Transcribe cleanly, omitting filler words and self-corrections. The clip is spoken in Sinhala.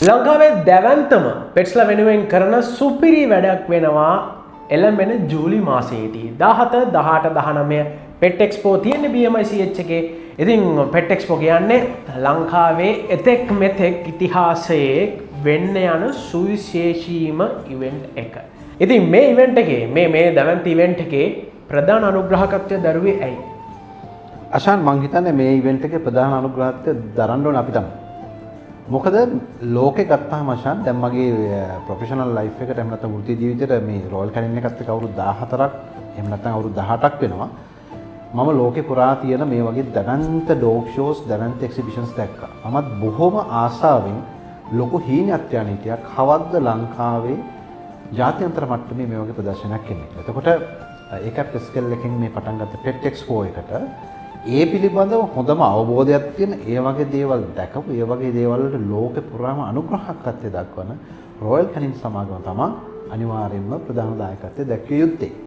ලංකාවේ දැවන්තම පෙට්ස්ලා වෙනුවෙන් කරන සුපිරි වැඩක් වෙනවා එළඹෙන ජූලි මාසයේදී 17 18 19 පෙට් එක්ස්පෝ තියෙන BMICH එකේ. ඉතින් පෙට් එක්ස්පෝ කියන්නේ ලංකාවේ එතෙක් මෙතෙක් ඉතිහාසයේ වෙන්න යන සුවිශේෂීම ඉවෙන්ට් එක. ඉතින් මේ ඉවෙන්ට් එකේ මේ දැවන්ත ඉවෙන්ට් එකේ ප්‍රධාන අනුග්‍රහකත්වය දරුවේ ඇයි? අශාන් මං හිතන්නේ මේ ඉවෙන්ට් එකේ ප්‍රධාන අනුග්‍රහකත්වය දරන්න ඕන අපි තමයි. මොකද ලෝකේ ගත්තාම අශාන් දැන් මගේ ප්‍රොෆෙෂනල් ලයිෆ් එකට එහෙම නැත්නම් වෘත්ති ජීවිතේට මේ රොයල් කැනින් එකත් එක්ක අවුරුදු 14ක් එහෙම නැත්නම් අවුරුදු 18ක් වෙනවා. මම ලෝකේ පුරා තියෙන මේ වගේ දැනන්ත ඩොග් ෂෝස් දැනන්ත එක්සිබිෂන්ස් දැක්කා. මමත් බොහොම ආසාවෙන් ලොකු හීනත්වයන් හිටියා. කවද්ද ලංකාවේ ජාත්‍යන්තර මට්ටමේ මේ වගේ ප්‍රදර්ශනයක් එන්නේ. එතකොට ඒකත් ස්කේල් එකකින් මේ පටන් ගත්ත පෙට් එක්ස්පෝ එකට ඒ පිළිබඳව හොඳම අවබෝධයක් තියෙන ඒ වගේ දේවල් දැකපු ඒ වගේ දේවල් වලට ලෝකේ පුරාම අනුග්‍රහකත්වය දක්වන රොයල් කැනින් සමාගම තමයි අනිවාර්යයෙන්ම ප්‍රධාන දායකත්වය දැක්විය යුත්තේ.